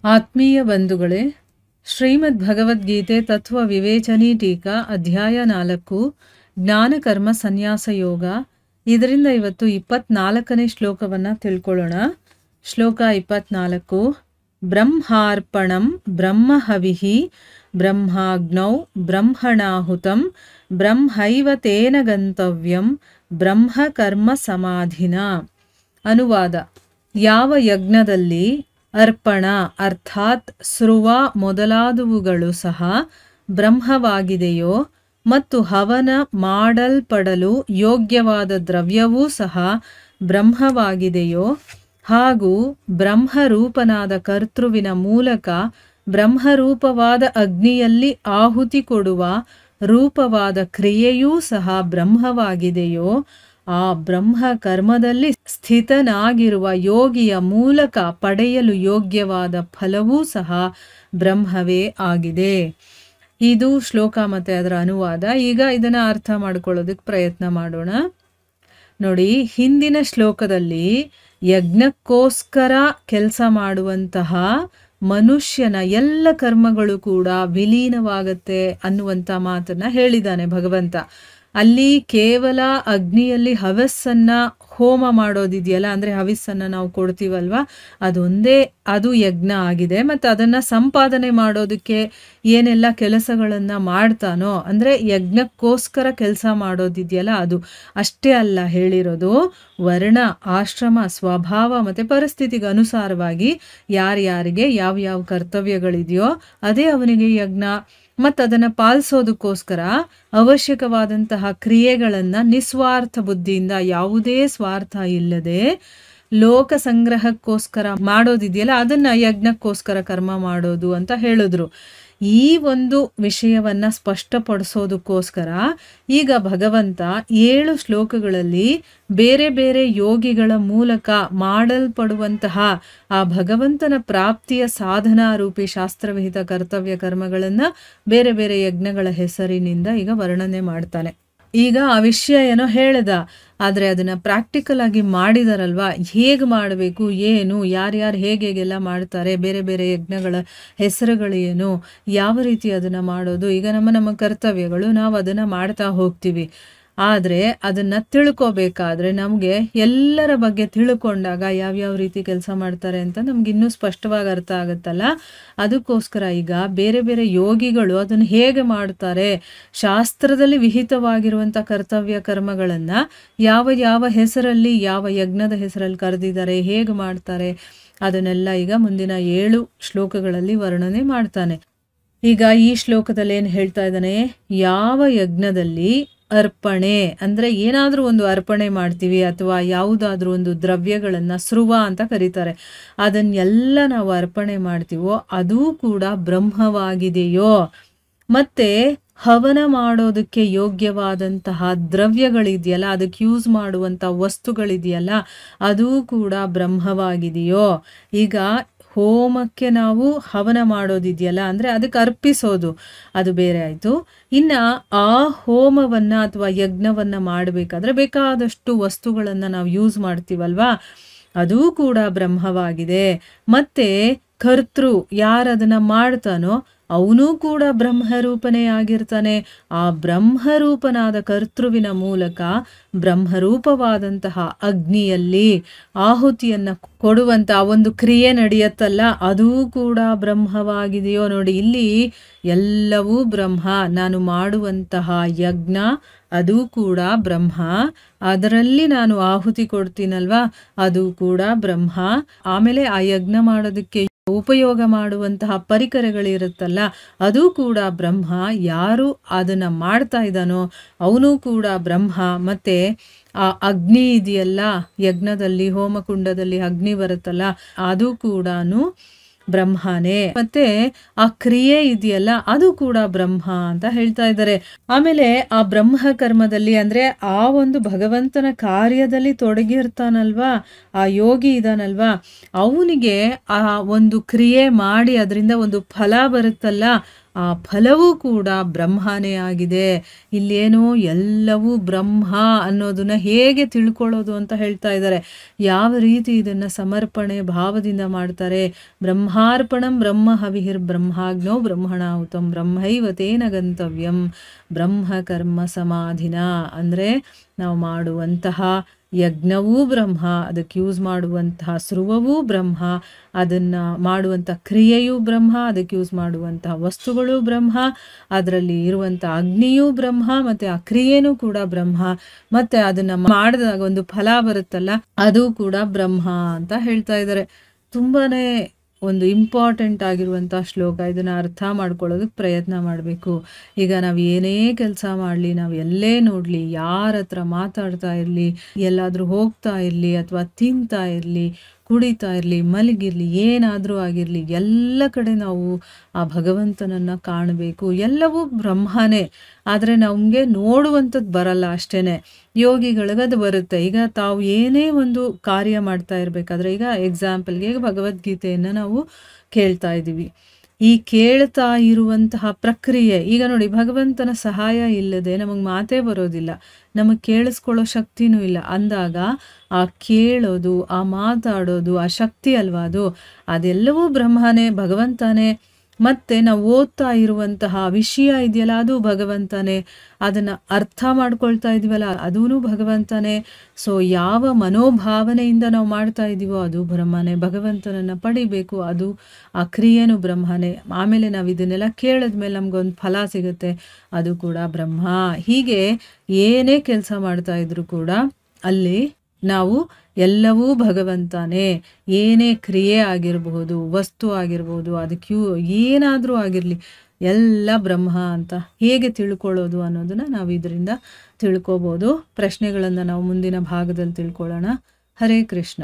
ಆತ್ಮೀಯ ಬಂಧುಗಳೇ, ಶ್ರೀಮದ್ ಭಗವದ್ಗೀತೆ ತತ್ವ ವಿವೇಚನಿ ಟೀಕಾ ಅಧ್ಯಾಯ 4 ಜ್ಞಾನ ಕರ್ಮ ಸನ್ಯಾಸ ಯೋಗ. ಇದರಿಂದ ಇವತ್ತು 24ನೇ ಶ್ಲೋಕವನ್ನು ತಿಳ್ಕೊಳ್ಳೋಣ. ಶ್ಲೋಕ 24. ಬ್ರಹ್ಮಾರ್ಪಣಂ ಬ್ರಹ್ಮಹವಿಃ ಬ್ರಹ್ಮಾಗ್ನೌ ಬ್ರಹ್ಮಣಾಹುತಂ ಬ್ರಹ್ಮೈವ ತೇನ ಗಂತವ್ಯಂ ಬ್ರಹ್ಮಕರ್ಮ ಸಮಾಧಿನ. ಅನುವಾದ: ಯಾವ ಯಜ್ಞದಲ್ಲಿ ಅರ್ಪಣ ಅರ್ಥಾತ್ ಸ್ರುವ ಮೊದಲಾದವುಗಳು ಸಹ ಬ್ರಹ್ಮವಾಗಿದೆಯೋ ಮತ್ತು ಹವನ ಮಾಡಲ್ಪಡಲು ಯೋಗ್ಯವಾದ ದ್ರವ್ಯವೂ ಸಹ ಬ್ರಹ್ಮವಾಗಿದೆಯೋ ಹಾಗೂ ಬ್ರಹ್ಮರೂಪನಾದ ಕರ್ತೃವಿನ ಮೂಲಕ ಬ್ರಹ್ಮರೂಪವಾದ ಅಗ್ನಿಯಲ್ಲಿ ಆಹುತಿ ಕೊಡುವ ರೂಪವಾದ ಕ್ರಿಯೆಯೂ ಸಹ ಬ್ರಹ್ಮವಾಗಿದೆಯೋ ಆ ಬ್ರಹ್ಮ ಕರ್ಮದಲ್ಲಿ ಸ್ಥಿತನಾಗಿರುವ ಯೋಗಿಯ ಮೂಲಕ ಪಡೆಯಲು ಯೋಗ್ಯವಾದ ಫಲವೂ ಸಹ ಬ್ರಹ್ಮವೇ ಆಗಿದೆ. ಇದು ಶ್ಲೋಕ ಮತ್ತು ಅದರ ಅನುವಾದ. ಈಗ ಇದನ್ನು ಅರ್ಥ ಮಾಡ್ಕೊಳ್ಳೋದಕ್ಕೆ ಪ್ರಯತ್ನ ಮಾಡೋಣ. ನೋಡಿ, ಹಿಂದಿನ ಶ್ಲೋಕದಲ್ಲಿ ಯಜ್ಞಕ್ಕೋಸ್ಕರ ಕೆಲಸ ಮಾಡುವಂತಹ ಮನುಷ್ಯನ ಎಲ್ಲ ಕರ್ಮಗಳು ಕೂಡ ವಿಲೀನವಾಗತ್ತೆ ಅನ್ನುವಂಥ ಮಾತನ್ನ ಹೇಳಿದ್ದಾನೆ ಭಗವಂತ. ಅಲ್ಲಿ ಕೇವಲ ಅಗ್ನಿಯಲ್ಲಿ ಹವಸ್ಸನ್ನ ಹೋಮ ಮಾಡೋದಿದೆಯಲ್ಲ, ಅಂದರೆ ಹವಿಸ್ಸನ್ನು ನಾವು ಕೊಡ್ತೀವಲ್ವ, ಅದು ಯಜ್ಞ ಆಗಿದೆ. ಮತ್ತು ಅದನ್ನು ಸಂಪಾದನೆ ಮಾಡೋದಕ್ಕೆ ಏನೆಲ್ಲ ಕೆಲಸಗಳನ್ನು ಮಾಡ್ತಾನೋ, ಅಂದರೆ ಯಜ್ಞಕ್ಕೋಸ್ಕರ ಕೆಲಸ ಮಾಡೋದಿದೆಯಲ್ಲ, ಅದು ಅಷ್ಟೇ ಅಲ್ಲ ಹೇಳಿರೋದು. ವರ್ಣ ಆಶ್ರಮ ಸ್ವಭಾವ ಮತ್ತು ಪರಿಸ್ಥಿತಿಗೆ ಅನುಸಾರವಾಗಿ ಯಾರ್ಯಾರಿಗೆ ಯಾವ್ಯಾವ ಕರ್ತವ್ಯಗಳಿದೆಯೋ ಅದೇ ಅವನಿಗೆ ಯಜ್ಞ. ಮತ್ತು ಅದನ್ನು ಪಾಲಿಸೋದಕ್ಕೋಸ್ಕರ ಅವಶ್ಯಕವಾದಂತಹ ಕ್ರಿಯೆಗಳನ್ನು ನಿಸ್ವಾರ್ಥ ಬುದ್ಧಿಯಿಂದ, ಯಾವುದೇ ಸ್ವಾರ್ಥ ಇಲ್ಲದೆ ಲೋಕ ಸಂಗ್ರಹಕ್ಕೋಸ್ಕರ ಮಾಡೋದಿದೆಯಲ್ಲ, ಅದನ್ನು ಯಜ್ಞಕ್ಕೋಸ್ಕರ ಕರ್ಮ ಮಾಡೋದು ಅಂತ ಹೇಳಿದ್ರು. ಈ ಒಂದು ವಿಷಯವನ್ನು ಸ್ಪಷ್ಟಪಡಿಸೋದಕ್ಕೋಸ್ಕರ ಈಗ ಭಗವಂತ 7 ಶ್ಲೋಕಗಳಲ್ಲಿ ಬೇರೆ ಬೇರೆ ಯೋಗಿಗಳ ಮೂಲಕ ಮಾಡಲ್ಪಡುವಂತಹ ಆ ಭಗವಂತನ ಪ್ರಾಪ್ತಿಯ ಸಾಧನಾ ರೂಪಿ ಶಾಸ್ತ್ರವಿಹಿತ ಕರ್ತವ್ಯ ಕರ್ಮಗಳನ್ನು ಬೇರೆ ಬೇರೆ ಯಜ್ಞಗಳ ಹೆಸರಿನಿಂದ ಈಗ ವರ್ಣನೆ ಮಾಡ್ತಾನೆ. ಈಗ ಆ ವಿಷಯ ಏನೋ ಹೇಳ್ದ, ಆದರೆ ಅದನ್ನು ಪ್ರಾಕ್ಟಿಕಲ್ ಆಗಿ ಮಾಡಿದಾರಲ್ವ, ಹೇಗೆ ಮಾಡಬೇಕು, ಏನು, ಯಾರ್ಯಾರು ಹೇಗೆಲ್ಲ ಮಾಡ್ತಾರೆ, ಬೇರೆ ಬೇರೆ ಯಜ್ಞಗಳ ಹೆಸರುಗಳೇನು, ಯಾವ ರೀತಿ ಅದನ್ನು ಮಾಡೋದು, ಈಗ ನಮ್ಮ ಕರ್ತವ್ಯಗಳು ನಾವು ಅದನ್ನು ಮಾಡ್ತಾ ಹೋಗ್ತೀವಿ. ಆದರೆ ಅದನ್ನು ತಿಳ್ಕೊಬೇಕಾದ್ರೆ ನಮಗೆ ಎಲ್ಲರ ಬಗ್ಗೆ ತಿಳ್ಕೊಂಡಾಗ ಯಾವ್ಯಾವ ರೀತಿ ಕೆಲಸ ಮಾಡ್ತಾರೆ ಅಂತ ನಮ್ಗೆ ಇನ್ನೂ ಸ್ಪಷ್ಟವಾಗಿ ಅರ್ಥ ಆಗುತ್ತಲ್ಲ. ಅದಕ್ಕೋಸ್ಕರ ಈಗ ಬೇರೆ ಬೇರೆ ಯೋಗಿಗಳು ಅದನ್ನು ಹೇಗೆ ಮಾಡ್ತಾರೆ, ಶಾಸ್ತ್ರದಲ್ಲಿ ವಿಹಿತವಾಗಿರುವಂಥ ಕರ್ತವ್ಯ ಕರ್ಮಗಳನ್ನು ಯಾವ ಯಾವ ಹೆಸರಲ್ಲಿ, ಯಾವ ಯಜ್ಞದ ಹೆಸರಲ್ಲಿ ಕರೆದಿದ್ದಾರೆ, ಹೇಗೆ ಮಾಡ್ತಾರೆ, ಅದನ್ನೆಲ್ಲ ಈಗ ಮುಂದಿನ 7 ಶ್ಲೋಕಗಳಲ್ಲಿ ವರ್ಣನೆ ಮಾಡ್ತಾನೆ. ಈಗ ಈ ಶ್ಲೋಕದಲ್ಲಿ ಏನು ಹೇಳ್ತಾ ಇದ್ದಾನೆ, ಯಾವ ಯಜ್ಞದಲ್ಲಿ ಅರ್ಪಣೆ ಅಂದರೆ ಏನಾದರೂ ಒಂದು ಅರ್ಪಣೆ ಮಾಡ್ತೀವಿ, ಅಥವಾ ಯಾವುದಾದ್ರೂ ಒಂದು ದ್ರವ್ಯಗಳನ್ನು ಸ್ರುವ ಅಂತ ಕರೀತಾರೆ, ಅದನ್ನೆಲ್ಲ ನಾವು ಅರ್ಪಣೆ ಮಾಡ್ತೀವೋ ಅದು ಕೂಡ ಬ್ರಹ್ಮವಾಗಿದೆಯೋ, ಮತ್ತೆ ಹವನ ಮಾಡೋದಕ್ಕೆ ಯೋಗ್ಯವಾದಂತಹ ದ್ರವ್ಯಗಳಿದೆಯಲ್ಲ, ಅದಕ್ಕೆ ಯೂಸ್ ಮಾಡುವಂಥ ವಸ್ತುಗಳಿದೆಯಲ್ಲ, ಅದು ಕೂಡ ಬ್ರಹ್ಮವಾಗಿದೆಯೋ. ಈಗ ಹೋಮಕ್ಕೆ ನಾವು ಹವನ ಮಾಡೋದಿದೆಯಲ್ಲ, ಅಂದರೆ ಅದಕ್ಕೆ ಅರ್ಪಿಸೋದು, ಅದು ಬೇರೆ ಆಯಿತು. ಇನ್ನು ಆ ಹೋಮವನ್ನು ಅಥವಾ ಯಜ್ಞವನ್ನು ಮಾಡಬೇಕಾದ್ರೆ ಬೇಕಾದಷ್ಟು ವಸ್ತುಗಳನ್ನು ನಾವು ಯೂಸ್ ಮಾಡ್ತೀವಲ್ವಾ, ಅದೂ ಕೂಡ ಬ್ರಹ್ಮವಾಗಿದೆ. ಮತ್ತು ಕರ್ತೃ ಯಾರದನ್ನು ಮಾಡ್ತಾನೋ ಅವನೂ ಕೂಡ ಬ್ರಹ್ಮರೂಪನೇ ಆಗಿರ್ತಾನೆ. ಆ ಬ್ರಹ್ಮರೂಪನಾದ ಕರ್ತೃವಿನ ಮೂಲಕ ಬ್ರಹ್ಮರೂಪವಾದಂತಹ ಅಗ್ನಿಯಲ್ಲಿ ಆಹುತಿಯನ್ನು ಕೊಡುವಂಥ ಒಂದು ಕ್ರಿಯೆ ನಡೆಯುತ್ತಲ್ಲ, ಅದೂ ಕೂಡ ಬ್ರಹ್ಮವಾಗಿದೆಯೋ. ನೋಡಿ, ಇಲ್ಲಿ ಎಲ್ಲವೂ ಬ್ರಹ್ಮ. ನಾನು ಮಾಡುವಂತಹ ಯಜ್ಞ ಅದು ಕೂಡ ಬ್ರಹ್ಮ, ಅದರಲ್ಲಿ ನಾನು ಆಹುತಿ ಕೊಡ್ತೀನಲ್ವಾ, ಅದು ಕೂಡ ಬ್ರಹ್ಮ. ಆಮೇಲೆ ಆ ಯಜ್ಞ ಮಾಡೋದಕ್ಕೆ ಉಪಯೋಗ ಮಾಡುವಂತಹ ಪರಿಕರಗಳಿರುತ್ತಲ್ಲ, ಅದು ಕೂಡ ಬ್ರಹ್ಮ. ಯಾರು ಅದನ್ನು ಮಾಡ್ತಾ ಇದ್ದಾನೋ ಅವನು ಕೂಡ ಬ್ರಹ್ಮ. ಮತ್ತು ಆ ಅಗ್ನಿ ಇದೆಯಲ್ಲ, ಯಜ್ಞದಲ್ಲಿ ಹೋಮಕುಂಡದಲ್ಲಿ ಅಗ್ನಿ ಬರುತ್ತಲ್ಲ, ಅದು ಕೂಡ ಬ್ರಹ್ಮನೇ. ಮತ್ತೆ ಆ ಕ್ರಿಯೆ ಇದೆಯಲ್ಲ, ಅದು ಕೂಡ ಬ್ರಹ್ಮ ಅಂತ ಹೇಳ್ತಾ ಇದ್ದಾರೆ. ಆಮೇಲೆ ಆ ಬ್ರಹ್ಮ ಕರ್ಮದಲ್ಲಿ ಅಂದರೆ ಆ ಒಂದು ಭಗವಂತನ ಕಾರ್ಯದಲ್ಲಿ ತೊಡಗಿರ್ತಾನಲ್ವಾ, ಆ ಯೋಗಿ ಇದಾನಲ್ವಾ, ಅವನಿಗೆ ಆ ಒಂದು ಕ್ರಿಯೆ ಮಾಡಿ ಅದರಿಂದ ಒಂದು ಫಲ ಬರುತ್ತಲ್ಲ, ಆ ಫಲವೂ ಕೂಡ ಬ್ರಹ್ಮನೇ ಆಗಿದೆ. ಇಲ್ಲೇನೋ ಎಲ್ಲವೂ ಬ್ರಹ್ಮ ಅನ್ನೋದನ್ನ ಹೇಗೆ ತಿಳ್ಕೊಳ್ಳೋದು ಅಂತ ಹೇಳ್ತಾ ಇದ್ದಾರೆ. ಯಾವ ರೀತಿ ಇದನ್ನು ಸಮರ್ಪಣೆ ಭಾವದಿಂದ ಮಾಡ್ತಾರೆ. ಬ್ರಹ್ಮಾರ್ಪಣಂ ಬ್ರಹ್ಮ ಹವಿಹಿರ್ ಬ್ರಹ್ಮಾಗ್ನೋ ಬ್ರಹ್ಮಣಾಹುತಂ ಬ್ರಹ್ಮೈವ ತೇನ ಗಂತವ್ಯಂ ಬ್ರಹ್ಮ ಕರ್ಮ ಸಮಾಧಿನ. ಅಂದರೆ ನಾವು ಮಾಡುವಂತಹ ಯಜ್ಞವೂ ಬ್ರಹ್ಮ, ಅದಕ್ಕೆ ಯೂಸ್ ಮಾಡುವಂತಹ ಸ್ರುವವೂ ಬ್ರಹ್ಮ, ಅದನ್ನು ಮಾಡುವಂಥ ಕ್ರಿಯೆಯೂ ಬ್ರಹ್ಮ, ಅದಕ್ಕೆ ಯೂಸ್ ಮಾಡುವಂತಹ ವಸ್ತುಗಳು ಬ್ರಹ್ಮ, ಅದರಲ್ಲಿ ಇರುವಂಥ ಅಗ್ನಿಯೂ ಬ್ರಹ್ಮ, ಮತ್ತು ಆ ಕ್ರಿಯೆನೂ ಕೂಡ ಬ್ರಹ್ಮ, ಮತ್ತು ಅದನ್ನು ಮಾಡಿದಾಗ ಒಂದು ಫಲ ಬರುತ್ತಲ್ಲ ಅದು ಕೂಡ ಬ್ರಹ್ಮ ಅಂತ ಹೇಳ್ತಾ ಇದ್ದಾರೆ. ತುಂಬಾ ಒಂದು ಇಂಪಾರ್ಟೆಂಟ್ ಆಗಿರುವಂಥ ಶ್ಲೋಕ. ಇದನ್ನು ಅರ್ಥ ಮಾಡ್ಕೊಳ್ಳೋದಕ್ಕೆ ಪ್ರಯತ್ನ ಮಾಡಬೇಕು. ಈಗ ನಾವು ಏನೇ ಕೆಲಸ ಮಾಡಲಿ, ನಾವು ಎಲ್ಲೇ ನೋಡಲಿ, ಯಾರ ಹತ್ರ ಮಾತಾಡ್ತಾ ಇರಲಿ, ಎಲ್ಲಾದರೂ ಹೋಗ್ತಾ ಇರಲಿ, ಅಥವಾ ತಿಂತಾ ಇರಲಿ, ಕುಡಿತಾ ಇರಲಿ, ಮಲಗಿರಲಿ, ಏನಾದರೂ ಆಗಿರಲಿ, ಎಲ್ಲ ಕಡೆ ನಾವು ಆ ಭಗವಂತನನ್ನು ಕಾಣಬೇಕು. ಎಲ್ಲವೂ ಬ್ರಹ್ಮನೇ, ಆದರೆ ನಮಗೆ ನೋಡುವಂಥದ್ದು ಬರಲ್ಲ ಅಷ್ಟೇ. ಯೋಗಿಗಳಿಗೆ ಅದು ಬರುತ್ತೆ. ಈಗ ತಾವು ಏನೇ ಒಂದು ಕಾರ್ಯ ಮಾಡ್ತಾ ಇರಬೇಕಾದ್ರೆ, ಈಗ ಎಕ್ಸಾಂಪಲ್ಗೆ ಈಗ ಭಗವದ್ಗೀತೆಯನ್ನು ನಾವು ಕೇಳ್ತಾ ಇದ್ದೀವಿ. ಈ ಕೇಳ್ತಾ ಇರುವಂತಹ ಪ್ರಕ್ರಿಯೆ, ಈಗ ನೋಡಿ, ಭಗವಂತನ ಸಹಾಯ ಇಲ್ಲದೆ ನಮಗೆ ಮಾತೇ ಬರೋದಿಲ್ಲ, ನಮಗೆ ಕೇಳಿಸ್ಕೊಳ್ಳೋ ಶಕ್ತಿನೂ ಇಲ್ಲ ಅಂದಾಗ ಆ ಕೇಳೋದು, ಆ ಮಾತಾಡೋದು, ಆ ಶಕ್ತಿ ಅಲ್ವಾ ಅದು, ಅದೆಲ್ಲವೂ ಬ್ರಹ್ಮನೇ, ಭಗವಂತನೇ. ಮತ್ತು ನಾವು ಓದ್ತಾ ಇರುವಂತಹ ವಿಷಯ ಇದೆಯಲ್ಲ ಅದು ಭಗವಂತನೇ, ಅದನ್ನು ಅರ್ಥ ಮಾಡ್ಕೊಳ್ತಾ ಇದೀವಲ್ಲ ಅದೂ ಭಗವಂತನೇ. ಸೊ ಯಾವ ಮನೋಭಾವನೆಯಿಂದ ನಾವು ಮಾಡ್ತಾ ಇದ್ದೀವೋ ಅದು ಬ್ರಹ್ಮನೇ. ಭಗವಂತನನ್ನು ಪಡಿಬೇಕು, ಅದು ಆ ಕ್ರಿಯೆನೂ ಬ್ರಹ್ಮನೇ. ಆಮೇಲೆ ನಾವು ಇದನ್ನೆಲ್ಲ ಕೇಳಿದ್ಮೇಲೆ ನಮಗೊಂದು ಫಲ ಸಿಗುತ್ತೆ, ಅದು ಕೂಡ ಬ್ರಹ್ಮ. ಹೀಗೆ ಏನೇ ಕೆಲಸ ಮಾಡ್ತಾ ಇದ್ರೂ ಕೂಡ ಅಲ್ಲಿ ನಾವು ಎಲ್ಲವೂ ಭಗವಂತನೇ. ಏನೇ ಕ್ರಿಯೆ ಆಗಿರಬಹುದು, ವಸ್ತು ಆಗಿರ್ಬೋದು, ಅದಕ್ಕೆ ಏನಾದರೂ ಆಗಿರಲಿ, ಎಲ್ಲ ಬ್ರಹ್ಮ ಅಂತ ಹೇಗೆ ತಿಳ್ಕೊಳ್ಳೋದು ಅನ್ನೋದನ್ನು ನಾವು ಇದರಿಂದ ತಿಳ್ಕೊಬೋದು. ಪ್ರಶ್ನೆಗಳನ್ನು ನಾವು ಮುಂದಿನ ಭಾಗದಲ್ಲಿ ತಿಳ್ಕೊಳ್ಳೋಣ. ಹರೇ ಕೃಷ್ಣ.